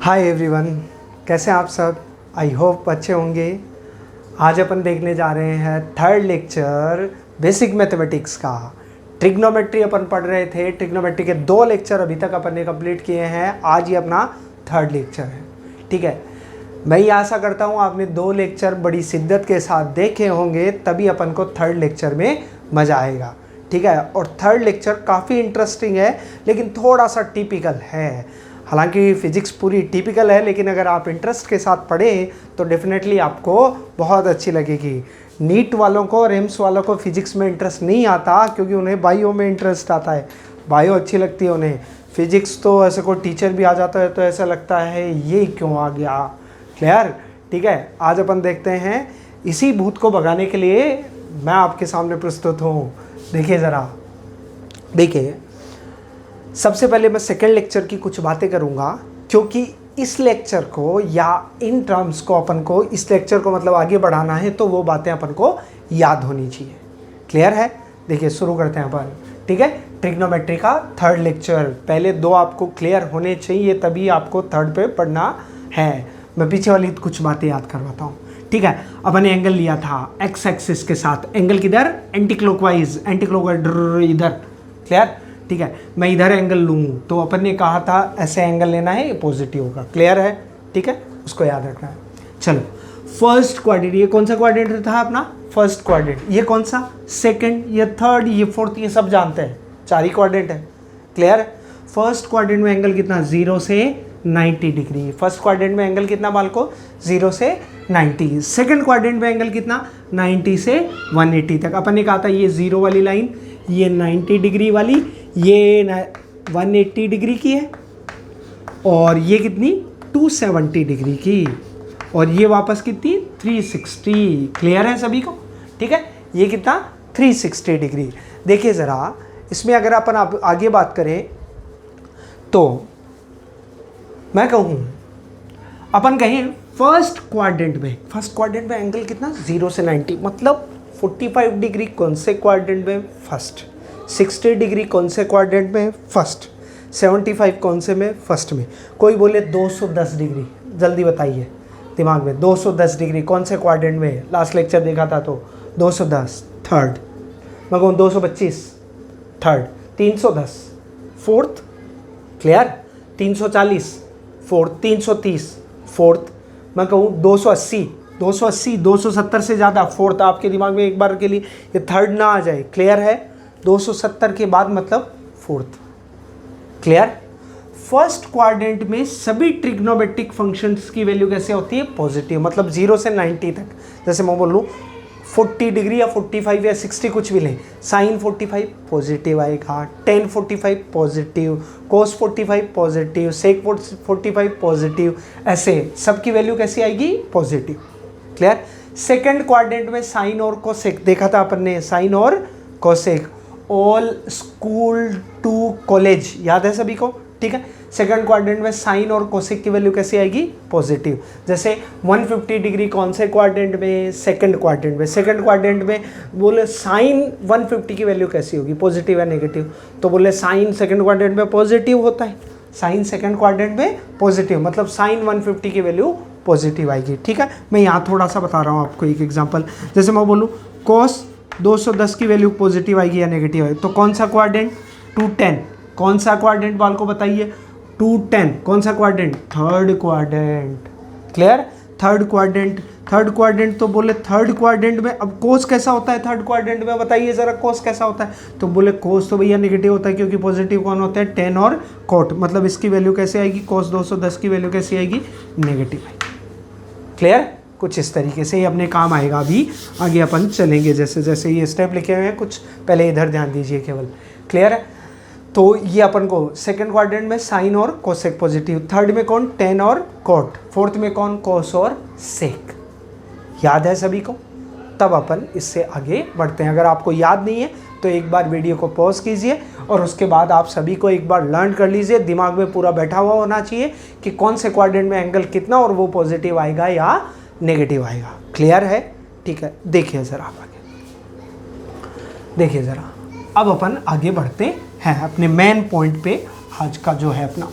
Hi everyone, कैसे हैं आप सब। आई होप अच्छे होंगे। आज अपन देखने जा रहे हैं थर्ड लेक्चर बेसिक मैथमेटिक्स का। ट्रिग्नोमेट्री अपन पढ़ रहे थे। ट्रिग्नोमेट्री के 2 लेक्चर अभी तक अपन ने कंप्लीट किए हैं। आज ये अपना थर्ड लेक्चर है। ठीक है, मैं ये आशा करता हूँ आपने 2 लेक्चर बड़ी शिद्दत के साथ देखे होंगे, तभी अपन को थर्ड लेक्चर में मज़ा आएगा। ठीक है, और थर्ड लेक्चर काफ़ी इंटरेस्टिंग है लेकिन थोड़ा सा टिपिकल है। हालांकि फिजिक्स पूरी टिपिकल है, लेकिन अगर आप इंटरेस्ट के साथ पढ़ें तो डेफिनेटली आपको बहुत अच्छी लगेगी। नीट वालों को और एम्स वालों को फिजिक्स में इंटरेस्ट नहीं आता, क्योंकि उन्हें बायो में इंटरेस्ट आता है। बायो अच्छी लगती है उन्हें। फिजिक्स तो ऐसे कोई टीचर भी आ जाता है तो ऐसा लगता है ये क्यों आ गया। क्लियर? ठीक है, आज अपन देखते हैं इसी भूत को भगाने के लिए मैं आपके सामने प्रस्तुत हूँ। देखिए ज़रा, देखिए सबसे पहले मैं सेकेंड लेक्चर की कुछ बातें करूंगा, क्योंकि इस लेक्चर को या इन टर्म्स को अपन को इस लेक्चर को मतलब आगे बढ़ाना है, तो वो बातें अपन को याद होनी चाहिए। क्लियर है? देखिए शुरू करते हैं अपन। ठीक है, ट्रिग्नोमेट्री का थर्ड लेक्चर। पहले 2 आपको क्लियर होने चाहिए, तभी आपको थर्ड पे पढ़ना है। मैं पीछे वाली कुछ बातें याद करवाता हूँ। ठीक है, अपन ने एंगल लिया था एक्स एक्सिस के साथ। एंगल किधर? एंटी क्लॉकवाइज, इधर। क्लियर? ठीक है, मैं इधर एंगल लूँ तो अपन ने कहा था ऐसे एंगल लेना है, ये पॉजिटिव होगा। क्लियर है? ठीक है, उसको याद रखना है। चलो, फर्स्ट क्वाड्रेंट, ये कौन सा क्वाड्रेंट था अपना? First quadrant. ये कौन सा? सेकंड, ये थर्ड, ये फोर्थ, ये सब जानते हैं। 4 ही क्वाड्रेंट है। क्लियर? फर्स्ट क्वाड्रेंट में एंगल कितना? 0 से 90 डिग्री। फर्स्ट क्वाड्रेंट में एंगल कितना बालको? 0 से 90। सेकंड क्वाड्रेंट में एंगल कितना? 90 से 180 तक। अपन ने कहा था ये 0 वाली लाइन, ये 90 डिग्री वाली, ये 180 डिग्री की है, और ये कितनी? 270 डिग्री की, और ये वापस कितनी? 360। क्लियर है सभी को? ठीक है, ये कितना? 360 डिग्री। देखिए ज़रा, इसमें अगर अपन आगे बात करें तो मैं कहूँ, अपन कहें फर्स्ट क्वाड्रेंट में एंगल कितना? 0 से 90, मतलब 45 डिग्री कौन से क्वाड्रेंट में? फर्स्ट। 60 डिग्री कौन से क्वाड्रेंट में? फर्स्ट। 75 कौन से में? फर्स्ट में। कोई बोले 210 डिग्री, जल्दी बताइए दिमाग में। 210 डिग्री कौन से क्वाड्रेंट में? लास्ट लेक्चर देखा था तो 210 थर्ड। मैं कहूँ 225 third, 310 fourth. Clear? 340 fourth, 330 fourth. मैं कहूँ 280 270 से ज़्यादा फोर्थ। आपके दिमाग में एक बार के लिए ये थर्ड ना आ जाए। क्लियर है? 270 के बाद मतलब फोर्थ। क्लियर? फर्स्ट क्वाड्रेंट में सभी ट्रिग्नोमेट्रिक फंक्शंस की वैल्यू कैसे होती है? पॉजिटिव, मतलब 0 से 90 तक। जैसे मैं बोलूँ 40 डिग्री या 45 या 60 कुछ भी लें, साइन 45 पॉजिटिव आएगा, tan 45 positive, cos 45 positive, sec 45 positive, ऐसे सबकी वैल्यू कैसी आएगी? पॉजिटिव। क्लियर? सेकंड क्वाड्रेंट में साइन और कोसेक देखा था अपन ने, साइन और cosec. All school to college याद है सभी को? ठीक है, सेकंड क्वाड्रेंट में साइन और कोसेक की वैल्यू कैसी आएगी? पॉजिटिव। जैसे 150 डिग्री कौन से क्वाड्रेंट में? सेकंड क्वाड्रेंट में। सेकंड क्वाड्रेंट में बोले साइन 150 की वैल्यू कैसी होगी? पॉजिटिव या नेगेटिव? तो बोले साइन सेकंड क्वाड्रेंट में पॉजिटिव होता है। साइन सेकंड क्वाड्रेंट में पॉजिटिव, मतलब साइन 150 की वैल्यू पॉजिटिव आएगी। ठीक है, मैं यहाँ थोड़ा सा बता रहा हूँ आपको एक एग्जाम्पल। जैसे मैं बोलूँ कोस 210 की वैल्यू पॉजिटिव आएगी या नेगेटिव आएगी, तो कौन सा क्वाड्रेंट? 210। कौन सा क्वाड्रेंट बाल को बताइए? 210। कौन सा quadrant? Third quadrant. Clear? Third quadrant तो बोले थर्ड क्वाड्रेंट में अब कोस कैसा होता है? थर्ड क्वाड्रेंट में बताइए ज़रा, कोस कैसा होता है? तो बोले कोस तो भैया नेगेटिव होता है, क्योंकि पॉजिटिव कौन होते हैं? 10 और कोट। मतलब इसकी वैल्यू कैसे आएगी? कोस 210 की वैल्यू कैसी आएगी? नेगेटिव आएगी। क्लियर? कुछ इस तरीके से ये अपने काम आएगा। अभी आगे अपन चलेंगे, जैसे जैसे ये स्टेप लिखे हुए हैं कुछ, पहले इधर ध्यान दीजिए केवल। क्लियर है? तो ये अपन को सेकंड क्वाड्रेंट में साइन और कोसेक पॉजिटिव, थर्ड में कौन? टेन और कोट, फोर्थ में कौन? कोस और सेक। याद है सभी को? तब अपन इससे आगे बढ़ते हैं। अगर आपको याद नहीं है तो एक बार वीडियो को पॉज कीजिए और उसके बाद आप सभी को एक बार लर्न कर लीजिए। दिमाग में पूरा बैठा हुआ होना चाहिए कि कौन से क्वाड्रेंट में एंगल कितना, और वो पॉजिटिव आएगा या नेगेटिव आएगा। क्लियर है? ठीक है, देखिए ज़रा आप आगे, देखिए ज़रा। अब अपन आगे बढ़ते हैं अपने मेन पॉइंट पे, आज का जो है अपना।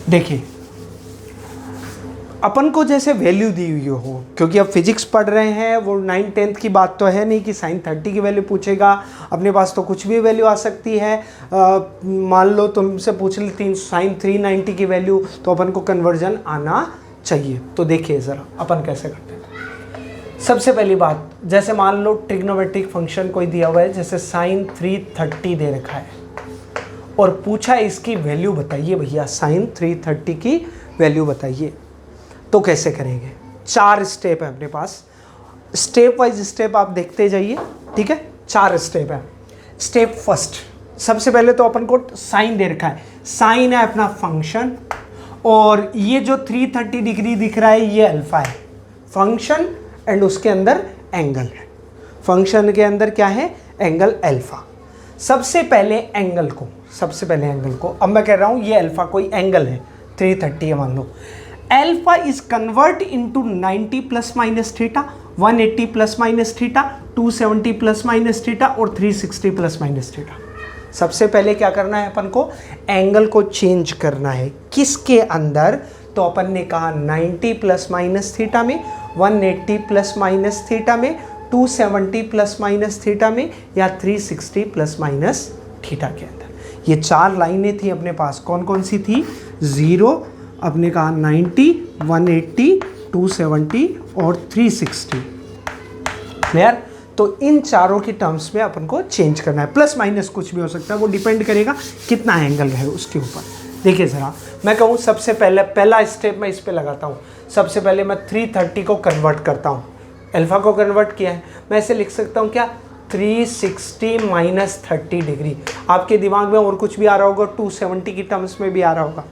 देखिए अपन को जैसे वैल्यू दी हुई हो, क्योंकि अब फिजिक्स पढ़ रहे हैं, वो 9-10 की बात तो है नहीं कि साइन 30 की वैल्यू पूछेगा। अपने पास तो कुछ भी वैल्यू आ सकती है। मान लो तुमसे पूछ लेती साइन 390 की वैल्यू, तो अपन को कन्वर्जन आना चाहिए। तो देखिए ज़रा अपन कैसे करते हैं। सबसे पहली बात, जैसे मान लो ट्रिग्नोमेट्रिक फंक्शन कोई दिया हुआ है, जैसे साइन 330 दे रखा है और पूछा इसकी वैल्यू बताइए भैया, साइन 330 की वैल्यू बताइए। तो कैसे करेंगे? 4 स्टेप है अपने पास, स्टेप वाइज स्टेप आप देखते जाइए, ठीक है। 4 स्टेप है। स्टेप फर्स्ट, सबसे पहले तो अपन को साइन दे रखा है, साइन है अपना फंक्शन, और ये जो 330 डिग्री दिख रहा है ये अल्फा है, फंक्शन एंड उसके अंदर एंगल है। फंक्शन के अंदर क्या है? Angle alpha. सबसे पहले एंगल को, अब मैं कह रहा हूं ये अल्फा कोई एंगल है, 330 है मान लो। Alpha is convert into 90 plus minus theta, 180 plus minus theta, 270 plus minus theta और 360 प्लस माइनस थीटा। सबसे पहले क्या करना है अपन को? एंगल को चेंज करना है। किसके अंदर? तो अपन ने कहा 90 प्लस माइनस थीटा में, 180 प्लस माइनस थीटा में, 270 प्लस माइनस थीटा में, या 360 प्लस माइनस थीटा के अंदर। ये 4 लाइनें थी अपने पास। कौन कौन सी थी? 0, अपने कहा 90, 180, 270 और 360। क्लियर? तो इन चारों की टर्म्स में अपन को चेंज करना है। प्लस माइनस कुछ भी हो सकता है, वो डिपेंड करेगा कितना एंगल है उसके ऊपर। देखिए ज़रा, मैं कहूँ सबसे पहला स्टेप मैं इस पे लगाता हूँ। सबसे पहले मैं 330 को कन्वर्ट करता हूँ, अल्फा को कन्वर्ट किया है। मैं ऐसे लिख सकता हूँ क्या? 360 माइनस 30 डिग्री। आपके दिमाग में और कुछ भी आ रहा होगा, 270 की टर्म्स में भी आ रहा होगा,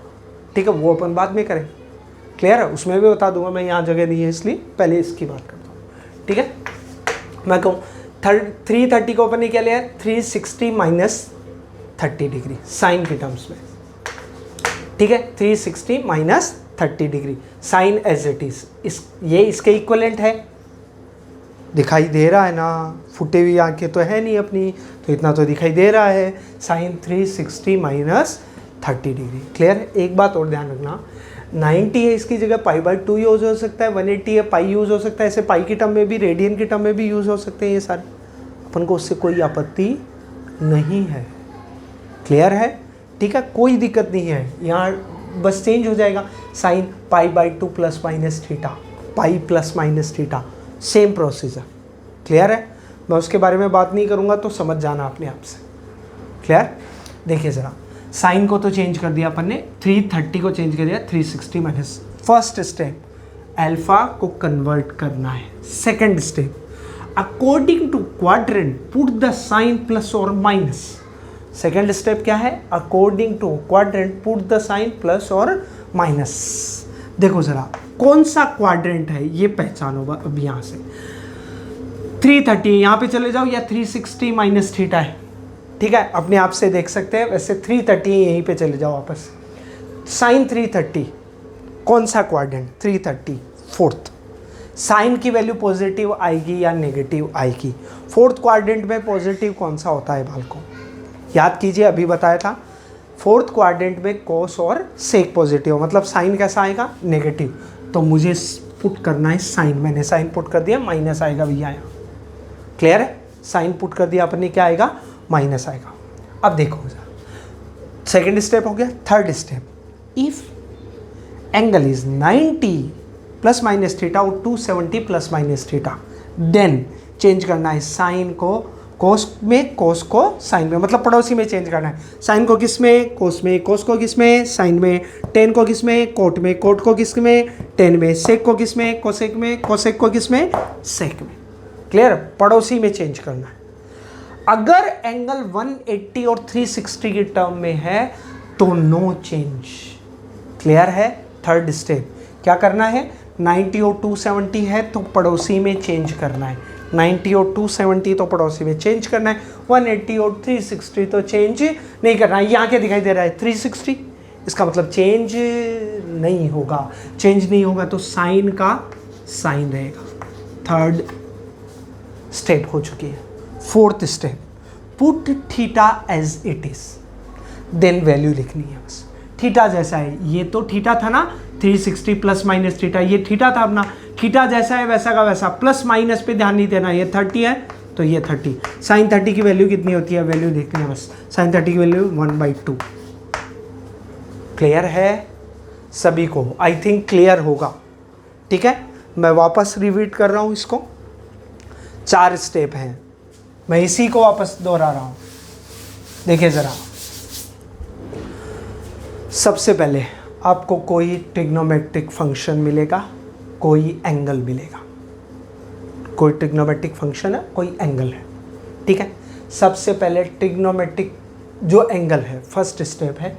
ठीक है, वो अपन बाद में करें। क्लियर है? उसमें भी बता दूंगा, मैं यहाँ जगह नहीं है इसलिए पहले इसकी बात करता हूँ, ठीक है। मैं कहूँ 330 को अपन ने क्या लिया? 360 माइनस 30 डिग्री साइन की टर्म्स में, ठीक है। 360 minus 30 degree sine as it is, ये इसके इक्वलेंट है। दिखाई दे रहा है ना? फुटे हुई आंखें तो है नहीं अपनी, तो इतना तो दिखाई दे रहा है। Sign 360 minus 30 degree. क्लियर है? एक बात और ध्यान रखना, 90 है, इसकी जगह π/2 यूज़ हो सकता है, 180 है पाई यूज़ हो सकता है। ऐसे पाई की टर्म में भी, रेडियन की टर्म में भी यूज़ हो सकते हैं ये सारे, अपन को उससे कोई आपत्ति नहीं है। क्लियर है? ठीक है, कोई दिक्कत नहीं है। यहाँ बस चेंज हो जाएगा, sine π/2 plus minus theta, pi plus minus theta, same procedure. Clear है? मैं उसके बारे में बात नहीं करूँगा, तो समझ जाना अपने आप से। क्लियर? देखिए ज़रा, साइन को तो चेंज कर दिया अपन ने, 330 को चेंज कर दिया 360 माइनस। फर्स्ट स्टेप, अल्फा को कन्वर्ट करना है। Second step, according to quadrant put the sign plus और माइनस। सेकंड स्टेप क्या है? According to quadrant put the sign plus और माइनस। देखो ज़रा, कौन सा क्वाड्रेंट है ये पहचानो अब। यहाँ से 330 यहाँ पे चले जाओ, या 360 माइनस थीटा है, ठीक है, अपने आप से देख सकते हैं। वैसे 330 यहीं पे चले जाओ वापस। साइन 330 कौन सा क्वाड्रेंट? 330 फोर्थ। साइन की वैल्यू पॉजिटिव आएगी या नेगेटिव आएगी? फोर्थ क्वाड्रेंट में पॉजिटिव कौन सा होता है बाल को? याद कीजिए, अभी बताया था। फोर्थ क्वाड्रेंट में कोस और सेक पॉजिटिव, मतलब साइन कैसा आएगा? नेगेटिव। तो मुझे पुट करना है साइन, मैंने साइन पुट कर दिया, माइनस आएगा भैया यहाँ। क्लियर है? साइन पुट कर दिया अपन ने, क्या आएगा? माइनस आएगा। अब देखो, सेकेंड स्टेप हो गया। Third step, if angle is 90 plus minus theta और 270 plus minus theta, then change करना है साइन को कोस में, कोस को साइन में, मतलब पड़ोसी में चेंज करना है। साइन को किस में? कोस में। कोस को किस में? साइन में। टेन को किस में? कोट में। कोट को किस में? टेन में। सेक को किस में? कोसेक में। कोसेक को किस में? सेक में। क्लियर? पड़ोसी में चेंज करना है। अगर एंगल 180 और 360 की टर्म में है तो नो चेंज। क्लियर है? थर्ड स्टेप क्या करना है? 90 और 270 है तो पड़ोसी में चेंज करना है। 90 और 270 तो पड़ोसी में चेंज करना है। 180 और 360 तो चेंज नहीं करना है। यहाँ क्या दिखाई दे रहा है? 360। इसका मतलब चेंज नहीं होगा। चेंज नहीं होगा तो साइन का साइन रहेगा। थर्ड स्टेप हो चुकी है। Fourth step, put theta as it is, then value लिखनी है बस। थीटा जैसा है, ये तो थीटा था ना 360 प्लस माइनस थीटा, ये थीटा था अपना, थीटा जैसा है वैसा का वैसा, प्लस माइनस पे ध्यान नहीं देना, ये 30 है तो ये 30। साइन 30 की वैल्यू कितनी होती है, वैल्यू देखनी है बस, साइन 30 की वैल्यू 1/2। क्लियर है सभी को, आई थिंक क्लियर होगा। ठीक है, मैं वापस रिपीट कर रहा हूँ इसको, 4 स्टेप हैं, मैं इसी को वापस दोहरा रहा हूँ। देखिए ज़रा, सबसे पहले आपको कोई ट्रिग्नोमेट्रिक फंक्शन मिलेगा, कोई एंगल मिलेगा, कोई ट्रिग्नोमेट्रिक फंक्शन है, कोई एंगल है। ठीक है, सबसे पहले ट्रिग्नोमेट्रिक जो एंगल है, फर्स्ट स्टेप है,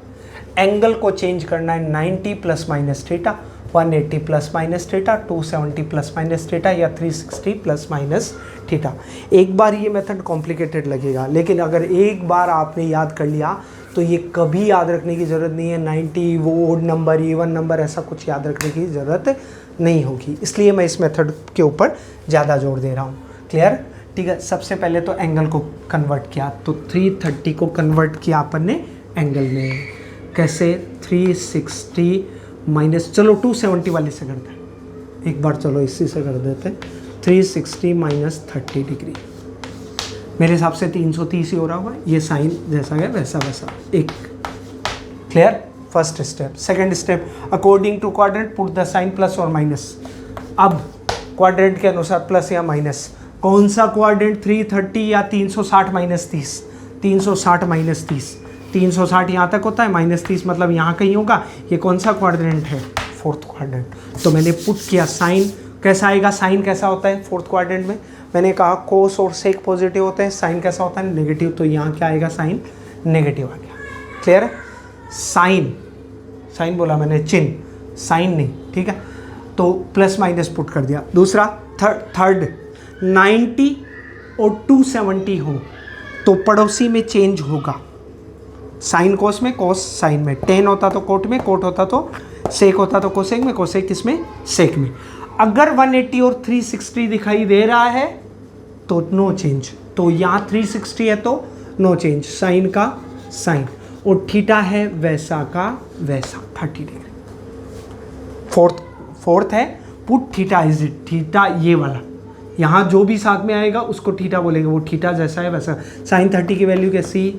एंगल को चेंज करना है 90 plus minus theta, 180 plus minus theta, 270 plus minus theta या 360 प्लस माइनस थीटा। एक बार ये मेथड कॉम्प्लिकेटेड लगेगा, लेकिन अगर एक बार आपने याद कर लिया तो ये कभी याद रखने की ज़रूरत नहीं है, 90 वो ओड नंबर, इवन नंबर, ऐसा कुछ याद रखने की ज़रूरत नहीं होगी। इसलिए मैं इस मेथड के ऊपर ज़्यादा जोर दे रहा हूँ। क्लियर? ठीक है, सबसे पहले तो एंगल को कन्वर्ट किया, तो 330 को कन्वर्ट किया अपन ने एंगल में। कैसे? 360 माइनस, चलो 270 वाले से करते हैं एक बार, चलो इसी से कर देते हैं। 360 माइनस 30 डिग्री, मेरे हिसाब से 330 ही हो रहा होगा, ये साइन जैसा है वैसा वैसा एक। Clear? First step. Second step, according to quadrant put the sign plus और माइनस। अब क्वाड्रेंट के अनुसार प्लस या माइनस, कौन सा क्वाड्रेंट, 330 या 360 माइनस 30? 360 माइनस 30, 360 यहाँ तक होता है, माइनस 30 मतलब यहाँ कहीं होगा। ये कौन सा क्वाड्रेंट है? Fourth quadrant. तो मैंने पुट किया, साइन कैसा आएगा, साइन कैसा होता है फोर्थ क्वाड्रेंट में? मैंने कहा कोस और सेक पॉजिटिव होते हैं, साइन कैसा होता है, नेगेटिव। तो यहाँ क्या आएगा, साइन नेगेटिव आ गया। क्लियर है? साइन, साइन बोला मैंने, चिन्ह, साइन नहीं। ठीक है, तो प्लस माइनस पुट कर दिया। दूसरा थर्ड 90 और 270 हो तो पड़ोसी में चेंज होगा, साइन कोस में, कोस साइन में, टेन होता तो कोट में, कोट होता तो सेक, होता तो कोसेक में, कोसेक किसमें, सेक में। अगर 180 और 360 दिखाई दे रहा है तो नो चेंज, तो यहाँ 360 है तो नो चेंज, साइन का साइन, और थीटा है वैसा का वैसा 30 डिग्री। फोर्थ है put theta is it, theta ये वाला, यहाँ जो भी साथ में आएगा उसको थीटा बोलेंगे, वो थीटा जैसा है वैसा। साइन 30 की वैल्यू कैसी,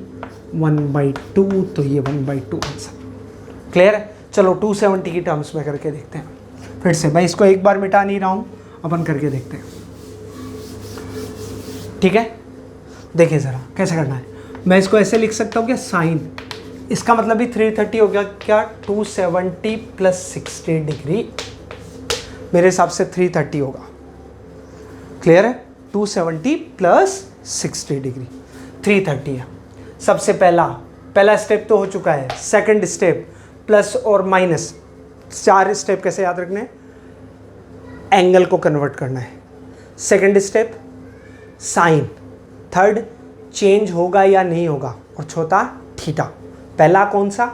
1/2, तो ये 1/2 आंसर। क्लियर है? चलो 270 की टर्म्स में करके देखते हैं फिर से, मैं इसको एक बार मिटा नहीं रहा हूँ, अपन करके देखते हैं। ठीक है, देखिए ज़रा कैसे करना है। मैं इसको ऐसे लिख सकता हूँ कि साइन, इसका मतलब भी 330 हो गया क्या, 270 प्लस 60 डिग्री, मेरे हिसाब से 330 होगा। क्लियर है? 270 प्लस 60 डिग्री 330 है। सबसे पहला स्टेप तो हो चुका है। सेकंड स्टेप, प्लस और माइनस, 4 स्टेप कैसे याद रखने, एंगल को कन्वर्ट करना है। Second step sign, third change होगा या नहीं होगा, और चौथा थीटा। पहला कौन सा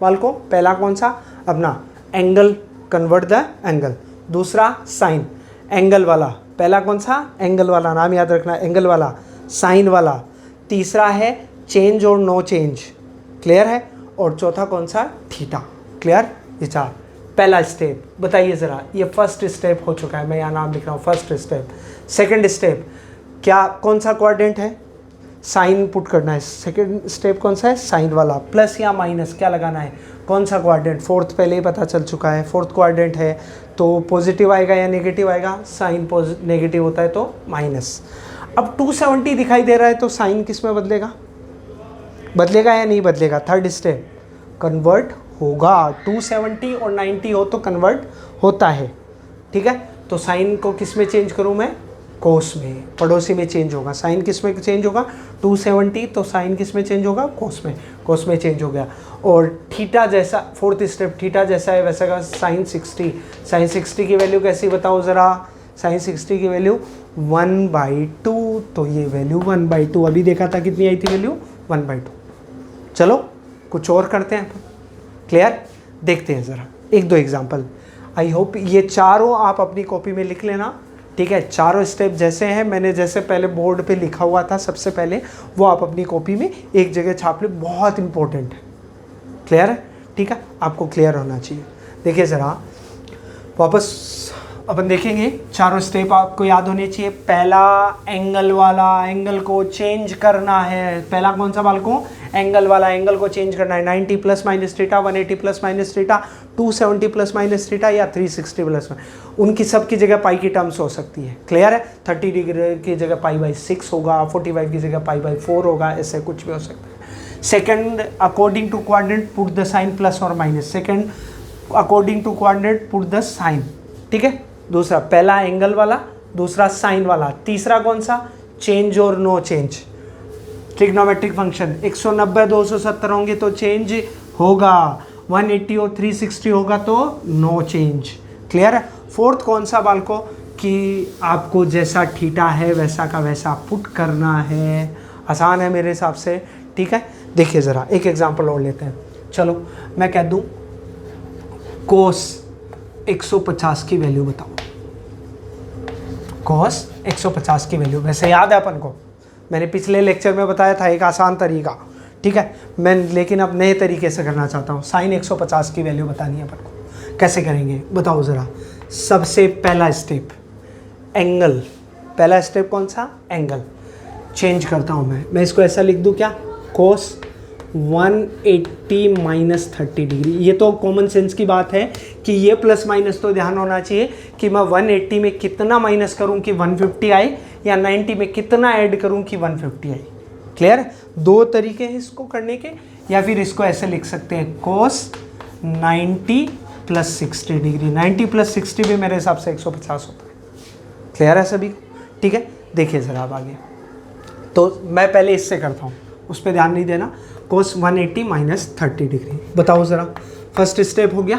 वाल को, पहला कौन सा अपना एंगल, कन्वर्ट द एंगल। दूसरा साइन, एंगल वाला, पहला कौन सा, एंगल वाला, नाम याद रखना, एंगल वाला, साइन वाला। तीसरा है चेंज और नो चेंज। क्लियर है? और चौथा कौन सा, थीटा। क्लियर? ये 4 पहला स्टेप। बताइए ज़रा, ये फर्स्ट स्टेप हो चुका है, मैं यहाँ नाम लिख रहा हूँ, फर्स्ट स्टेप। सेकंड स्टेप, क्या कौन सा क्वाड्रेंट है, साइन पुट करना है। सेकंड स्टेप कौन सा है, साइन वाला। प्लस या माइनस क्या लगाना है, कौन सा क्वाड्रेंट, फोर्थ पहले ही पता चल चुका है, फोर्थ क्वाड्रेंट है तो पॉजिटिव आएगा या नेगेटिव आएगा, साइन नेगेटिव होता है तो माइनस। अब 270 दिखाई दे रहा है तो साइन किस में बदलेगा, बदलेगा या नहीं बदलेगा? थर्ड स्टेप, कन्वर्ट होगा। 270 और 90 हो तो कन्वर्ट होता है। ठीक है, तो साइन को किस में चेंज करूं मैं, कोस में, पड़ोसी में चेंज होगा। साइन किस में चेंज होगा, 270, तो साइन किस में चेंज होगा, कोस में, कोस में चेंज हो गया। और थीटा जैसा, फोर्थ स्टेप, थीटा जैसा है वैसा का साइन 60, साइन 60 की वैल्यू कैसी बताओ ज़रा, साइन 60 की वैल्यू 1/2, तो ये वैल्यू 1/2, अभी देखा था कितनी आई थी वैल्यू, 1/2। चलो कुछ और करते हैं। क्लियर? देखते हैं ज़रा 1-2 एग्जाम्पल। आई होप ये चारों आप अपनी कॉपी में लिख लेना। ठीक है, चारों स्टेप जैसे हैं, मैंने जैसे पहले बोर्ड पे लिखा हुआ था सबसे पहले, वो आप अपनी कॉपी में एक जगह छाप ले, बहुत इंपॉर्टेंट है। क्लियर है? ठीक है, आपको क्लियर होना चाहिए। देखिए ज़रा वापस अपन देखेंगे, चारों स्टेप आपको याद होने चाहिए। पहला एंगल वाला, एंगल को चेंज करना है। पहला कौन सा बाल को? एंगल वाला, एंगल को चेंज करना है। 90 plus minus theta, 180 plus minus theta, 270 plus minus theta या 360 प्लस, उनकी सब की जगह पाई की टर्म्स हो सकती है। क्लियर है? 30 डिग्री की जगह पाई बाई 6 होगा, 45 की जगह पाई बाई 4 होगा, ऐसे कुछ भी हो सकता है। Second, according to quadrant put the sign plus और minus. Second, according to quadrant put the sine. ठीक है, दूसरा पहला एंगल वाला, दूसरा साइन वाला, तीसरा कौन सा? चेंज और नो चेंज। ट्रिग्नोमेट्रिक फंक्शन 190 270 होंगे तो चेंज होगा, 180 और 360 होगा तो नो चेंज। क्लियर है? फोर्थ कौन सा बाल को? कि आपको जैसा थीटा है वैसा का वैसा पुट करना है। आसान है मेरे हिसाब से। ठीक है, देखिए ज़रा एक एग्जांपल और लेते हैं। चलो मैं कह दूं कोस 150 की वैल्यू बताओ। कॉस 150 की वैल्यू, वैसे याद है अपन को, मैंने पिछले लेक्चर में बताया था एक आसान तरीका। ठीक है, मैं लेकिन अब नए तरीके से करना चाहता हूँ। साइन 150 की वैल्यू बतानी है अपन को, कैसे करेंगे बताओ ज़रा। सबसे पहला स्टेप एंगल, पहला स्टेप कौन सा? एंगल। चेंज करता हूँ मैं इसको ऐसा लिख दूँ क्या? कोस 180 माइनस 30 डिग्री। ये तो कॉमन सेंस की बात है कि ये प्लस माइनस तो ध्यान होना चाहिए कि मैं 180 में कितना माइनस करूं कि 150 आए, या 90 में कितना ऐड करूं कि 150 आए। क्लियर? दो तरीके हैं इसको करने के, या फिर इसको ऐसे लिख सकते हैं कोस 90 प्लस 60 डिग्री। 90 प्लस 60 भी मेरे हिसाब से 150 होता है। क्लियर है सभी? ठीक है, देखिए ज़रा अब आगे। तो मैं पहले इससे करता हूँ, उस पर ध्यान नहीं देना। कोस 180 माइनस 30 डिग्री। बताओ ज़रा, फर्स्ट स्टेप हो गया,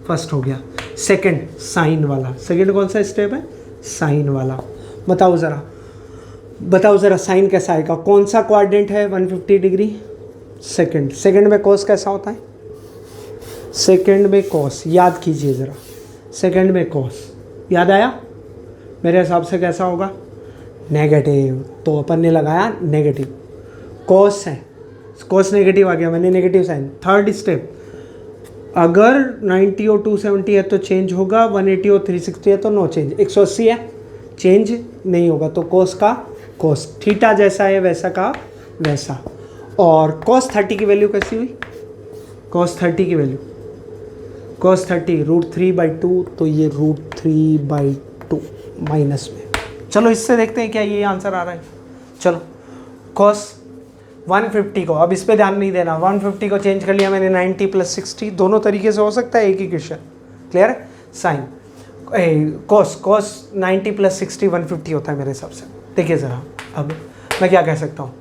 फर्स्ट हो गया। सेकंड साइन वाला, सेकंड कौन सा स्टेप है? साइन वाला। बताओ ज़रा साइन कैसा आएगा? कौन सा क्वाड्रेंट है? 150 डिग्री। सेकंड, सेकंड में कोस कैसा होता है? सेकंड में कोस याद कीजिए ज़रा, सेकंड में कोस याद आया? मेरे हिसाब से कैसा होगा? नेगेटिव। तो अपन ने लगाया नेगेटिव। कोस है, कोस नेगेटिव आ गया, मैंने नेगेटिव साइन। थर्ड स्टेप, अगर 90 और 270 है तो चेंज होगा, 180 और 360 है तो नो चेंज। 180 है, चेंज नहीं होगा, तो कोस का कोस, थीटा जैसा है वैसा का वैसा। और कोस 30 की वैल्यू कैसी हुई? कोस 30 की वैल्यू, कोस 30 √3/2, तो ये √3/2 माइनस में। चलो इससे देखते हैं क्या ये आंसर आ रहा है। चलो कोस 150 को, अब इस पे ध्यान नहीं देना, 150 को चेंज कर लिया मैंने 90 प्लस 60, दोनों तरीके से हो सकता है एक ही क्वेश्चन। क्लियर? साइन कोस 90 प्लस 60 150 होता है मेरे हिसाब से। देखिए ज़रा अब मैं क्या कह सकता हूँ।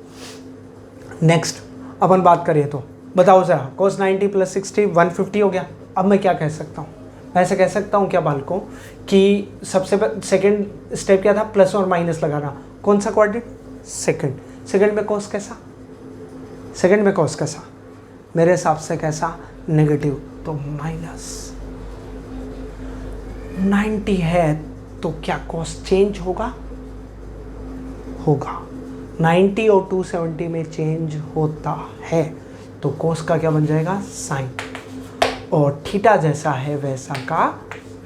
नेक्स्ट अपन बात करें तो बताओ ज़रा, कोस 90 प्लस 60 150 हो गया। अब मैं क्या कह सकता हूँ? मैं ऐसे कह सकता हूँ क्या बाल को कि सबसे सेकेंड स्टेप क्या था? प्लस और माइनस लगाना। कौन सा क्वाड्रेंट? सेकेंड। सेकेंड में कोस कैसा? सेकेंड में कॉस कैसा? मेरे हिसाब से कैसा? नेगेटिव। तो माइनस 90 है तो क्या कॉस चेंज होगा? होगा। 90 और 270 में चेंज होता है तो कॉस का क्या बन जाएगा? साइन। और थीटा जैसा है वैसा का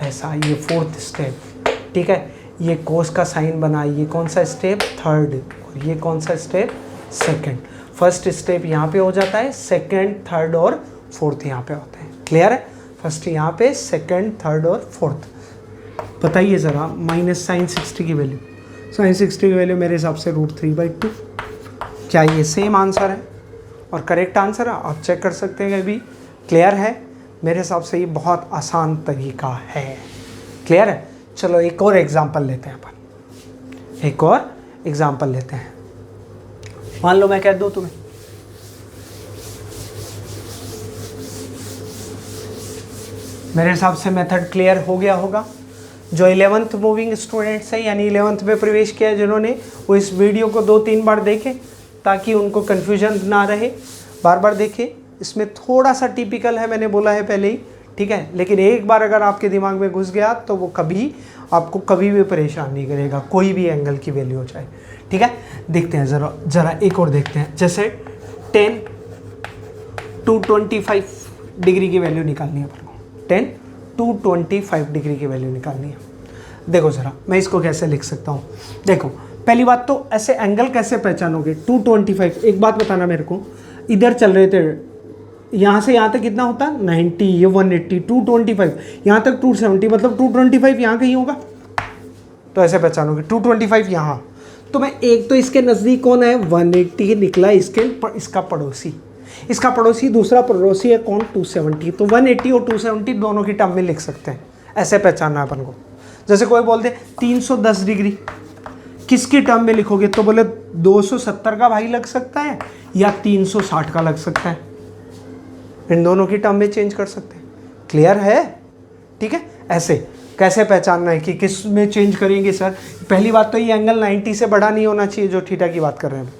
वैसा। ये फोर्थ स्टेप। ठीक है, ये कॉस का साइन बना, ये कौन सा स्टेप? थर्ड। और ये कौन सा स्टेप? सेकेंड। फर्स्ट स्टेप यहाँ पे हो जाता है, सेकंड, थर्ड और फोर्थ यहाँ पे होते हैं। क्लियर है? फर्स्ट यहाँ पे, सेकंड, थर्ड और फोर्थ। बताइए ज़रा माइनस साइन 60 की वैल्यू, साइन 60 की वैल्यू मेरे हिसाब से √3/2। क्या ये सेम आंसर है और करेक्ट आंसर है? आप चेक कर सकते हैं अभी। क्लियर है? मेरे हिसाब से ये बहुत आसान तरीका है। क्लियर है? चलो एक और एग्जाम्पल लेते हैं अपन, एक और एग्जाम्पल लेते हैं। मान लो मैं कह दूं तुम्हें मेरे हिसाब से मेथड क्लियर हो गया होगा। जो 11th मूविंग स्टूडेंट्स हैं यानी 11th में प्रवेश किया है जिन्होंने, वो इस वीडियो को 2-3 बार देखें ताकि उनको कन्फ्यूजन ना रहे। बार बार देखें, इसमें थोड़ा सा टिपिकल है, मैंने बोला है पहले ही। ठीक है, लेकिन एक बार अगर आपके दिमाग में घुस गया तो वो कभी आपको कभी भी परेशान नहीं करेगा, कोई भी एंगल की वैल्यू हो जाए। ठीक है, देखते हैं ज़रा एक और देखते हैं। जैसे 10 to 25 डिग्री की वैल्यू निकालनी है अपन को। 10 225 डिग्री की वैल्यू निकालनी है। देखो ज़रा मैं इसको कैसे लिख सकता हूँ। देखो पहली बात तो ऐसे एंगल कैसे पहचानोगे 225। एक बात बताना मेरे को, इधर चल रहे थे यहाँ से यहाँ तक कितना होता है 90, ये 180, 225, यहाँ तक 270, मतलब 225 यहाँ कहीं होगा। तो ऐसे पहचानोगे 225 यहाँ। तो मैं एक तो इसके नज़दीक कौन है 180 निकला, इसका पड़ोसी, इसका पड़ोसी दूसरा पड़ोसी है कौन 270। तो 180 और 270 दोनों की टर्म में लिख सकते हैं। ऐसे पहचानना है अपन को। जैसे कोई बोल दे 310 डिग्री, किसकी टर्म में लिखोगे तो बोले 270 का भाई लग सकता है या 360 का लग सकता है, इन दोनों की टर्म में चेंज कर सकते हैं। क्लियर है? ठीक है। ऐसे कैसे पहचानना है कि किस में चेंज करेंगे सर। पहली बात तो ये एंगल 90 से बड़ा नहीं होना चाहिए, जो थीटा की बात कर रहे हैं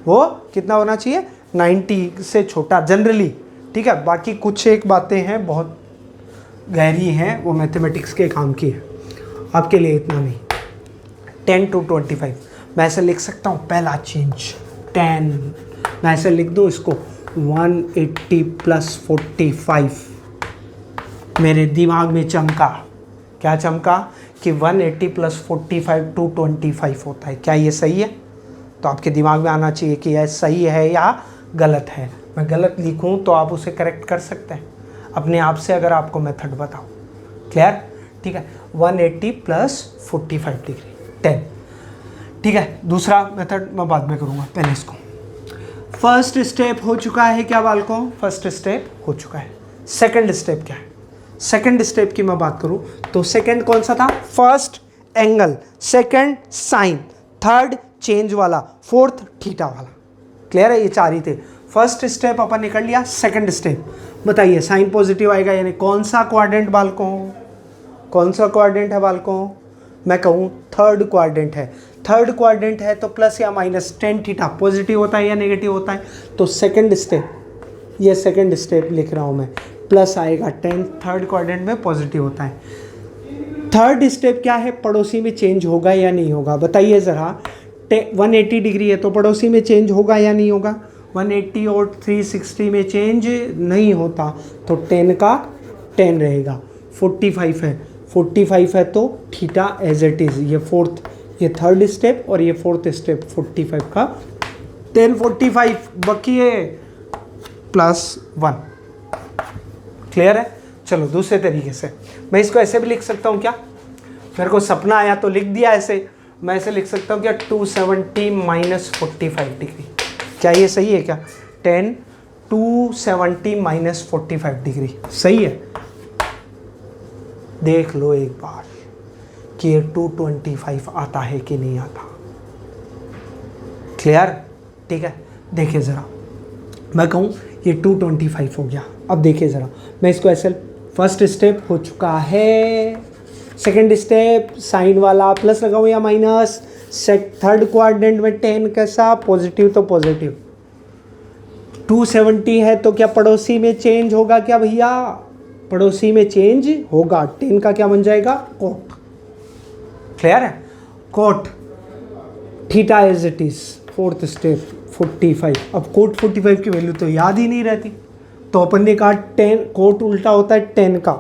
वो कितना होना चाहिए 90 से छोटा जनरली। ठीक है, बाकी कुछ एक बातें हैं बहुत गहरी हैं, वो मैथमेटिक्स के काम की है, आपके लिए इतना नहीं। 10 to 25 मैं ऐसे लिख सकता हूँ। पहला चेंज 10, मैं ऐसे लिख दूँ इसको 180 + 45। मेरे दिमाग में चमका, क्या चमका कि 180 + 45 225 होता है। क्या ये सही है? तो आपके दिमाग में आना चाहिए कि यह सही है या गलत है। मैं गलत लिखूं तो आप उसे करेक्ट कर सकते हैं अपने आप से, अगर आपको मेथड बताओ। क्लियर? ठीक है। 180 + 45 डिग्री 10। ठीक है, दूसरा मेथड मैं बाद में करूँगा, पहले इसको। फर्स्ट स्टेप हो चुका है क्या बालकों? फर्स्ट स्टेप हो चुका है। सेकंड स्टेप क्या है? सेकंड स्टेप की मैं बात करूं तो सेकंड कौन सा था? First angle, second sign, third change वाला, फोर्थ थीटा वाला। क्लियर है? ये चार ही थे। फर्स्ट स्टेप अपन ने कर लिया। सेकंड स्टेप बताइए, साइन पॉजिटिव आएगा यानी कौन सा क्वाड्रेंट बालकों? कौन सा क्वाड्रेंट है बालकों? मैं कहूँ थर्ड क्वाड्रेंट है। थर्ड क्वाड्रेंट है तो प्लस या माइनस टेन थीटा पॉजिटिव होता है या नेगेटिव होता है? तो सेकंड स्टेप, ये सेकंड स्टेप लिख रहा हूँ मैं, प्लस आएगा 10, थर्ड क्वाड्रेंट में पॉजिटिव होता है। थर्ड स्टेप क्या है? पड़ोसी में चेंज होगा या नहीं होगा बताइए ज़रा। 180 डिग्री है तो पड़ोसी में चेंज होगा या नहीं होगा? 180 और 360 में चेंज नहीं होता, तो 10 का 10 रहेगा। 45 है, 45 है तो थीटा एज इट इज़। ये थर्ड स्टेप और ये फोर्थ स्टेप 45 का 10 45 बकिए +1। क्लियर है? चलो दूसरे तरीके से मैं इसको ऐसे भी लिख सकता हूँ। क्या मेरे को सपना आया तो लिख दिया ऐसे। मैं ऐसे लिख सकता हूँ क्या 270 - 45 डिग्री। क्या ये सही है? क्या 10 270 - 45 डिग्री सही है? देख लो एक बार कि ये 225 आता है कि नहीं आता। क्लियर? ठीक है, देखिए ज़रा, मैं कहूँ ये 225 हो गया। अब देखिए ज़रा, मैं इसको ऐसे, फर्स्ट स्टेप हो चुका है, सेकंड स्टेप साइन वाला प्लस लगाऊँ या माइनस, थर्ड क्वाड्रेंट में 10 कैसा? पॉजिटिव, तो पॉजिटिव। 270 है तो क्या पड़ोसी में चेंज होगा क्या भैया? पड़ोसी में चेंज होगा। 10 का क्या बन जाएगा? कोट। क्लियर है? Cot theta as it is. Fourth step 45। अब कोट 45 की वैल्यू तो याद ही नहीं रहती, तो अपन ने कहा 10, कोट उल्टा होता है 10 का,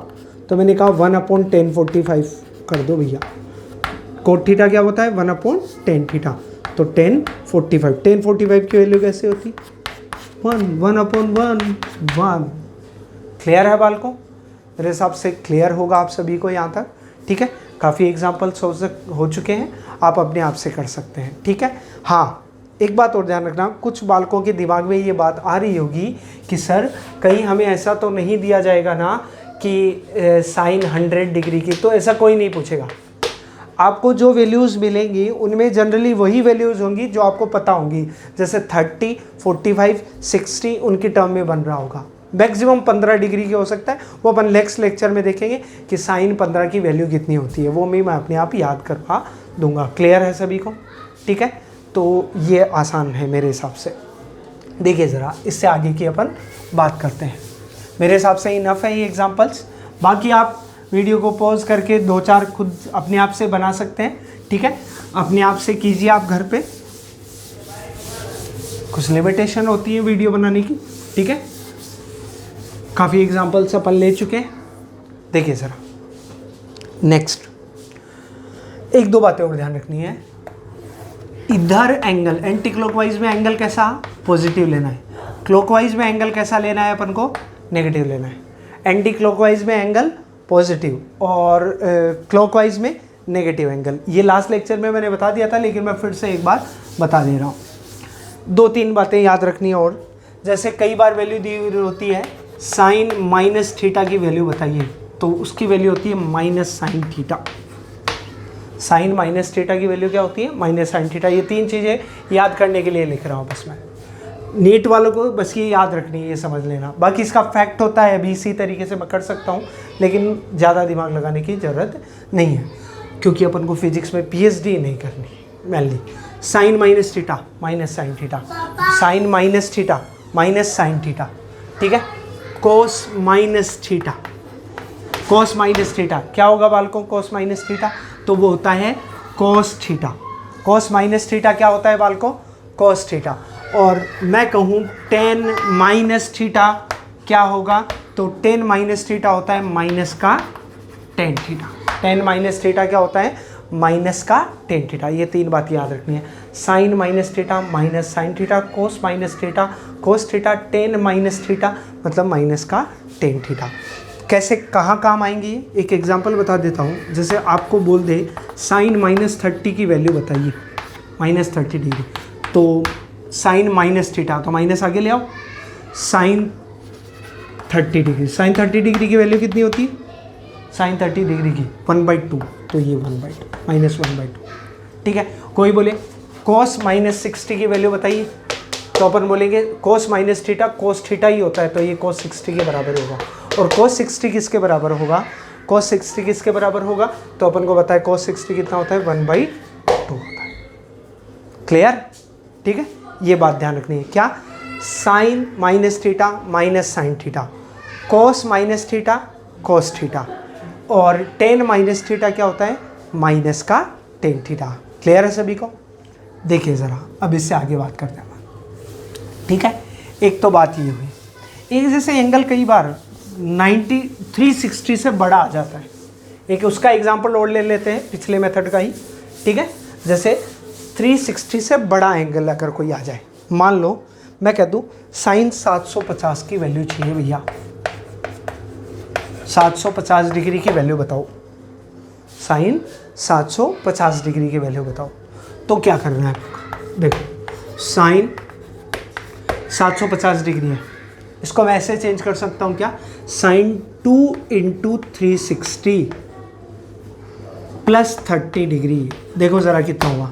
तो मैंने कहा 1/10 45 कर दो भैया। कोट थीटा क्या होता है? 1/10 थीटा, तो 10 45 की वैल्यू कैसे होती? 1/1। क्लियर है बालकों? मेरे हिसाब से क्लियर होगा आप सभी को यहाँ तक। ठीक है, काफ़ी एग्जाम्पल्स हो चुके हैं, आप अपने आप से कर सकते हैं। ठीक है। हाँ, एक बात और ध्यान रखना, कुछ बालकों के दिमाग में ये बात आ रही होगी कि सर कहीं हमें ऐसा तो नहीं दिया जाएगा ना कि साइन 100 डिग्री की, तो ऐसा कोई नहीं पूछेगा। आपको जो वैल्यूज़ मिलेंगी उनमें जनरली वही वैल्यूज़ होंगी जो आपको पता होंगी, जैसे 30 45 60 उनकी टर्म में बन रहा होगा। मैक्सिमम 15 डिग्री की हो सकता है, वो अपन नेक्स्ट लेक्चर में देखेंगे कि साइन 15 की वैल्यू कितनी होती है, वो मैं अपने आप याद करवा दूंगा। क्लियर है सभी को? ठीक है, तो ये आसान है मेरे हिसाब से। देखिए ज़रा, इससे आगे की अपन बात करते हैं। मेरे हिसाब से इनफ है ये एग्जांपल्स, बाकी आप वीडियो को पॉज करके 2-4 खुद अपने आप से बना सकते हैं। ठीक है, अपने आप से कीजिए आप घर पे, कुछ लिमिटेशन होती है वीडियो बनाने की। ठीक है, काफ़ी एग्जांपल्स अपन ले चुके हैं, देखिए ज़रा नेक्स्ट, एक दो बातें और ध्यान रखनी है। इधर एंगल एंटी क्लॉकवाइज में एंगल कैसा, पॉजिटिव लेना है। क्लॉकवाइज में एंगल कैसा लेना है अपन को, नेगेटिव लेना है। एंटी क्लॉकवाइज में एंगल पॉजिटिव और क्लॉकवाइज में नेगेटिव एंगल। ये लास्ट लेक्चर में मैंने बता दिया था, लेकिन मैं फिर से एक बार बता दे रहा हूँ। दो तीन बातें याद रखनी है और, जैसे कई बार वैल्यू दी होती है साइन माइनस थीटा की वैल्यू बताइए, तो उसकी वैल्यू होती है minus sine theta. Sine minus theta की वैल्यू क्या होती है, माइनस साइन थीटा। ये तीन चीज़ें याद करने के लिए लिख रहा हूँ बस मैं। नीट वालों को बस ये याद रखनी है, ये समझ लेना। बाकी इसका फैक्ट होता है अभी इसी तरीके से मैं कर सकता हूँ, लेकिन ज़्यादा दिमाग लगाने की ज़रूरत नहीं है, क्योंकि अपन को फिजिक्स में पीएचडी नहीं करनी। Mainly sine minus theta minus sine theta, sine minus theta minus sine theta, ठीक है। Cos minus theta, cos minus theta क्या होगा बालकों, कोस माइनस थीटा तो वो होता है cos theta. Cos minus theta क्या होता है बालकों, कोस थीटा। और मैं कहूँ टेन माइनस थीटा क्या होगा, तो टेन माइनस थीटा होता है माइनस का tan theta. Tan minus theta क्या होता है, माइनस का टेन थीटा। ये तीन बात याद रखनी है। Sine minus theta minus sine theta, cos minus theta cos theta, tan minus theta मतलब माइनस का टेन थीटा। कैसे कहाँ काम आएंगी, एक एग्जांपल बता देता हूँ। जैसे आपको बोल दे साइन माइनस 30 की वैल्यू बताइए, माइनस 30 डिग्री, तो साइन माइनस थीटा तो माइनस आगे ले आओ, साइन 30 डिग्री। साइन 30 डिग्री की वैल्यू कितनी होती है, साइन 30 डिग्री की 1/2, तो ये 1/2 माइनस 1/2, ठीक है। कोई बोले कोस माइनस 60 की वैल्यू बताइए, तो अपन बोलेंगे cos minus theta cos theta ही होता है, तो ये कोस 60 के बराबर होगा। और कोस 60 किसके बराबर होगा, कोस 60 किसके बराबर होगा, तो अपन को बताए कोस 60 कितना होता है, 1/2 होता है। क्लियर, ठीक है। ये बात ध्यान रखनी है। क्या, sine minus theta minus sine theta, cos minus theta cos theta, और टेन माइनस थीटा क्या होता है, माइनस का टेन थीटा। क्लियर है सभी को। देखिए ज़रा अब इससे आगे बात करते हैं, ठीक है। एक तो बात ये हुई, एक जैसे एंगल कई बार 360 से बड़ा आ जाता है। एक उसका एग्जांपल और ले लेते हैं पिछले मेथड का ही, ठीक है। जैसे 360 से बड़ा एंगल अगर कोई आ जाए, मान लो मैं कह दूँ साइन 750 की वैल्यू चाहिए भैया, 750 डिग्री की वैल्यू बताओ, साइन 750 डिग्री की वैल्यू बताओ। तो क्या करना है, देखो साइन 750 डिग्री है, इसको मैं ऐसे चेंज कर सकता हूँ क्या, साइन 2 × 360 प्लस 30 डिग्री। देखो ज़रा कितना हुआ,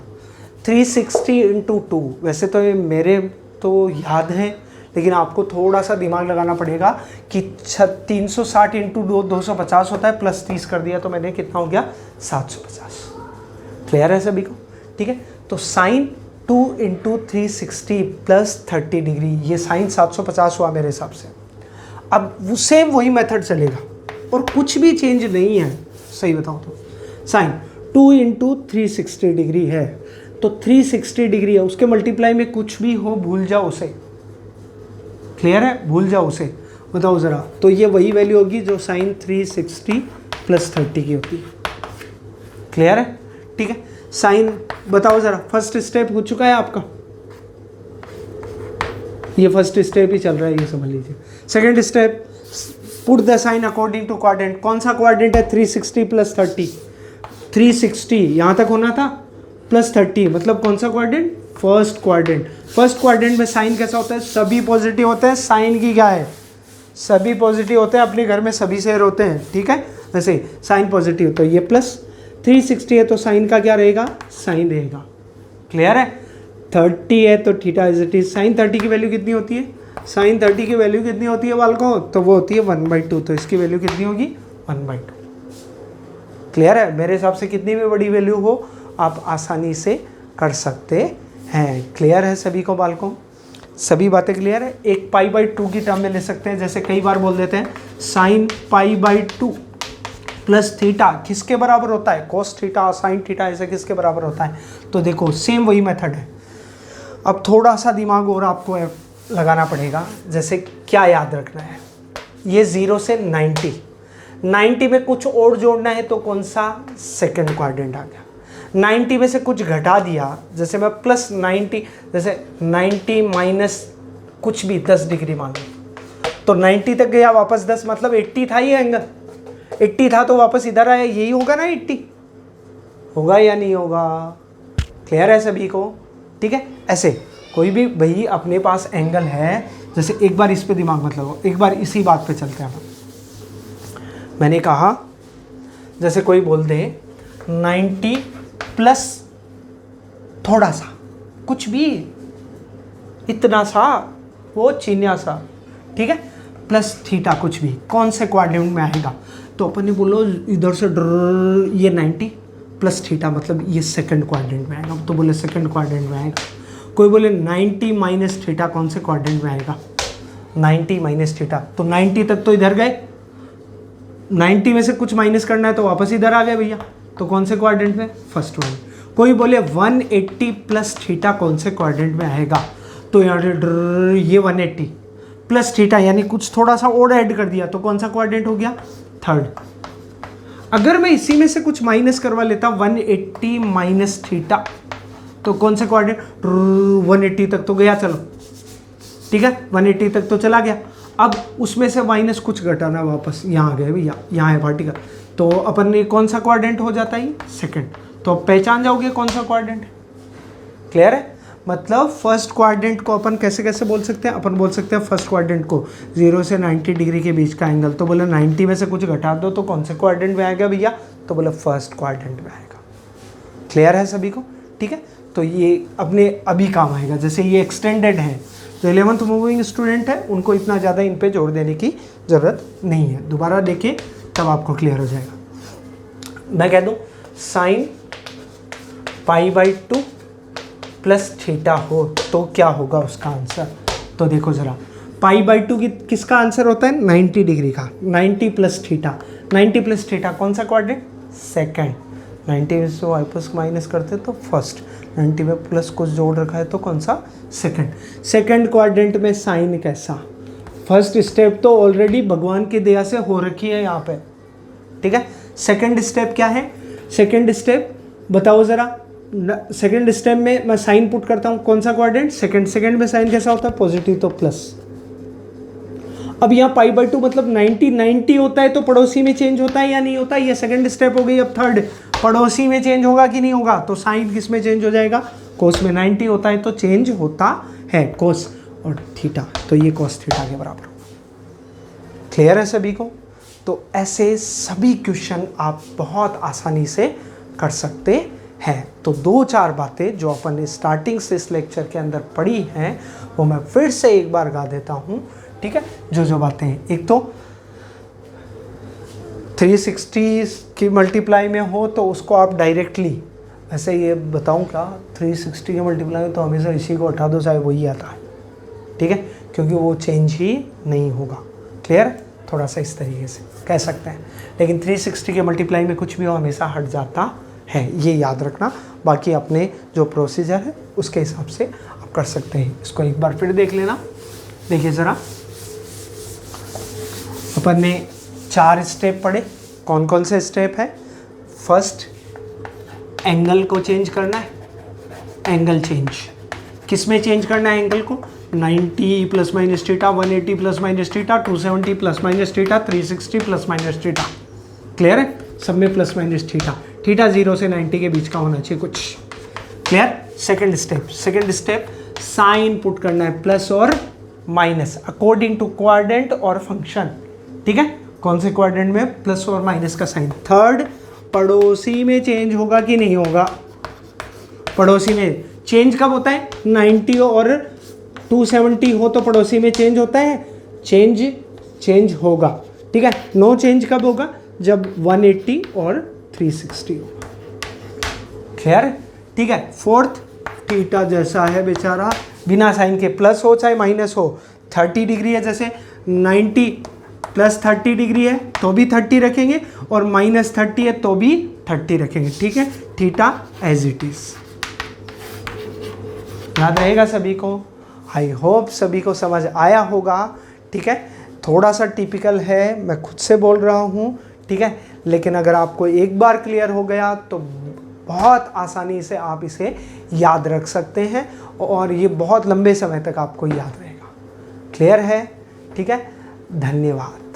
360 × 2। वैसे तो ये मेरे तो याद है, लेकिन आपको थोड़ा सा दिमाग लगाना पड़ेगा कि 360 × 250 होता है, प्लस 30 कर दिया तो मैंने कितना हो गया, 750। क्लियर है सभी को, ठीक है। तो साइन 2 × 360 प्लस 30 डिग्री, ये साइन 750 हुआ मेरे हिसाब से। अब सेम वही मेथड चलेगा और कुछ भी चेंज नहीं है, सही बताओ तो। साइन 2 × 360 डिग्री है, तो 360 डिग्री है, उसके मल्टीप्लाई में कुछ भी हो भूल जाओ उसे। क्लियर है, भूल जाओ उसे। बताओ ज़रा, तो ये वही वैल्यू होगी जो साइन 360 प्लस 30 की होती है। क्लियर है, ठीक है। साइन बताओ ज़रा, फर्स्ट स्टेप हो चुका है आपका, ये फर्स्ट स्टेप ही चल रहा है, ये समझ लीजिए। Second step, put the sign according to quadrant. कौन सा क्वाड्रेंट है, 360 प्लस 30, 360 यहाँ तक होना था, प्लस 30 मतलब कौन सा quadrant, first quadrant. First quadrant में साइन कैसा होता है, सभी पॉजिटिव होते हैं। साइन की क्या है, सभी पॉजिटिव होते हैं, अपने घर में सभी शेयर होते हैं, ठीक है। वैसे साइन पॉजिटिव, तो ये प्लस 360 है तो साइन का क्या रहेगा, साइन रहेगा। क्लियर है। 30 है तो theta is it is. Sine 30 की वैल्यू कितनी होती है, साइन 30 की वैल्यू कितनी होती है बालकों, तो वो होती है 1/2, तो इसकी वैल्यू कितनी होगी, 1/2। क्लियर है। मेरे हिसाब से कितनी भी बड़ी वैल्यू हो आप आसानी से कर सकते हैं। क्लियर है सभी को बालकों, सभी बातें क्लियर है। एक π/2 की टर्म में ले सकते हैं, जैसे कई बार बोल देते हैं साइन π/2 प्लस थीटा किसके बराबर होता है, कोस थीटा साइन थीटा, ऐसे किसके बराबर होता है। तो देखो सेम वही मेथड है। अब थोड़ा सा दिमाग और आपको लगाना पड़ेगा। जैसे क्या याद रखना है, ये 0 से 90, 90 में कुछ और जोड़ना है तो कौन सा, सेकंड क्वाड्रेंट आ गया। 90 में से कुछ घटा दिया, जैसे मैं प्लस 90, जैसे 90 माइनस कुछ भी 10 डिग्री मान लो, तो 90 तक गया वापस 10, मतलब 80 था ये एंगल, 80 था तो वापस इधर आया, यही होगा ना 80, होगा या नहीं होगा? क्लियर है सभी को? ठीक है। ऐसे कोई भी भाई अपने पास एंगल है, जैसे एक बार इस पे दिमाग मत लगाओ, एक बार इसी बात पे चलते हैं। मैंने कहा जैसे कोई बोल दे 90 प्लस थोड़ा सा, कुछ भी, इतना सा, वो चिन्या सा, ठीक है, प्लस थीटा कुछ भी, कौन से क्वाड्रेंट में आएगा? तो अपन ने बोलो इधर से ये 90 प्लस थीटा, मतलब ये सेकंड क्वाड्रेंट में आएगा, तो बोले सेकंड क्वाड्रेंट में आएगा। कोई बोले 90 माइनस थीटा कौन से क्वाड्रेंट में आएगा? 90 माइनस थीटा, तो 90 तक तो इधर गए, 90 में से कुछ माइनस करना है तो वापस इधर आ गए भैया, तो कौन से क्वाड्रेंट में? First one. कोई बोले 180 प्लस थीटा कौन से क्वाड्रेंट में आएगा? तो यहाँ ये 180 प्लस थीटा यानी कुछ थोड़ा सा और ऐड कर दिया, तो कौन सा क्वाड्रेंट हो गया? थर्ड। अगर मैं इसी में से कुछ माइनस करवा लेता 180 माइनस थीटा, तो कौन से क्वाड्रेंट? 180 तक तो गया, चलो ठीक है, 180 तक तो चला गया। अब उसमें से माइनस कुछ घटाना, वापस यहाँ आ गए भैया, यहाँ है वर्टिकल, तो अपन ने कौन सा क्वाड्रेंट हो जाता है? सेकंड। तो अब पहचान जाओगे कौन सा क्वाड्रेंट। क्लियर है? मतलब फर्स्ट क्वाड्रेंट को अपन कैसे कैसे बोल सकते हैं? अपन बोल सकते हैं फर्स्ट क्वाड्रेंट को 0 से 90 डिग्री के बीच का एंगल, तो बोले 90 में से कुछ घटा दो तो कौन से क्वाड्रेंट में आएगा भैया? तो बोले फर्स्ट क्वाड्रेंट में आएगा। क्लियर है सभी को? ठीक है, तो ये अपने अभी काम आएगा। जैसे ये एक्सटेंडेड है, जो 11th मूविंग स्टूडेंट है उनको इतना ज़्यादा इन पे जोर देने की ज़रूरत नहीं है, दोबारा देखें तब आपको क्लियर हो जाएगा। मैं कह दूँ साइन π/2 प्लस थीटा हो तो क्या होगा उसका आंसर? तो देखो ज़रा, π/2 किसका आंसर होता है? 90 डिग्री का, 90 प्लस थीटा, 90 प्लस थीटा कौन सा क्वाड्रेंट? सेकेंड। 90 में से वापस माइनस करते तो फर्स्ट, 90 में प्लस कुछ जोड़ रखा है तो कौन सा? सेकंड। सेकंड क्वाड्रेंट में साइन कैसा? फर्स्ट स्टेप तो ऑलरेडी भगवान की दया से हो रखी है यहाँ पे, ठीक है। सेकंड स्टेप क्या है? सेकंड स्टेप बताओ ज़रा। सेकंड स्टेप में मैं साइन पुट करता हूँ, कौन सा क्वाड्रेंट? सेकंड। सेकंड में साइन कैसा होता है? पॉजिटिव, तो प्लस। अब यहाँ π/2 मतलब 90 होता है तो पड़ोसी में चेंज होता है या नहीं होता? ये सेकंड स्टेप हो गई। अब थर्ड, पड़ोसी में चेंज होगा कि नहीं होगा? तो साइन किस में चेंज हो जाएगा? कोस में। 90 होता है तो चेंज होता है कोस और थीटा, तो ये कोस थीटा के बराबर होगा। क्लियर है सभी को? तो ऐसे सभी क्वेश्चन आप बहुत आसानी से कर सकते हैं। तो 2-4 बातें जो अपन ने स्टार्टिंग से इस लेक्चर के अंदर पढ़ी हैं वो मैं फिर से एक बार गा देता हूँ, ठीक है। जो बातें हैं, एक तो 360 की मल्टीप्लाई में हो तो उसको आप डायरेक्टली, ऐसे ये बताऊं क्या, 360 के मल्टीप्लाई में तो हमेशा इसी को हटा दो, चाहे वही आता है, ठीक है, क्योंकि वो चेंज ही नहीं होगा। क्लियर? थोड़ा सा इस तरीके से कह सकते हैं, लेकिन 360 के मल्टीप्लाई में कुछ भी हो हमेशा हट जाता है, ये याद रखना। बाकी अपने जो प्रोसीजर है उसके हिसाब से आप कर सकते हैं। इसको एक बार फिर देख लेना। देखिए ज़रा, अपन ने 4 स्टेप पढ़े। कौन कौन से स्टेप है? फर्स्ट, एंगल को चेंज करना है, एंगल चेंज। किस में चेंज करना है एंगल को? 90 plus minus theta, 180 plus minus theta, 270 plus minus theta, 360 plus minus theta. Clear है? सब में प्लस माइनस थीटा, थीटा 0 से 90 के बीच का होना चाहिए कुछ। Clear? Second step sign put करना है, प्लस और माइनस अकॉर्डिंग टू क्वाड्रेंट और फंक्शन, ठीक है। कौन से क्वाड्रेंट में? प्लस और माइनस का साइन। थर्ड, पड़ोसी में चेंज होगा कि नहीं होगा? पड़ोसी में चेंज कब होता है? 90 और 270 हो तो पड़ोसी में चेंज होता है, चेंज होगा, ठीक है। नो चेंज कब होगा? जब 180 और 360 होगा। क्लियर? ठीक है। फोर्थ, थीटा जैसा है बेचारा, बिना साइन के, प्लस हो चाहे माइनस हो, 30 डिग्री है, जैसे 90 प्लस 30 डिग्री है तो भी 30 रखेंगे, और माइनस 30 है तो भी 30 रखेंगे, ठीक है। थीटा एज इट इज, याद रहेगा सभी को? आई होप सभी को समझ आया होगा, ठीक है। थोड़ा सा टिपिकल है, मैं खुद से बोल रहा हूँ, ठीक है। लेकिन अगर आपको एक बार क्लियर हो गया तो बहुत आसानी से आप इसे याद रख सकते हैं और ये बहुत लंबे समय तक आपको याद रहेगा। क्लियर है? ठीक है, धन्यवाद।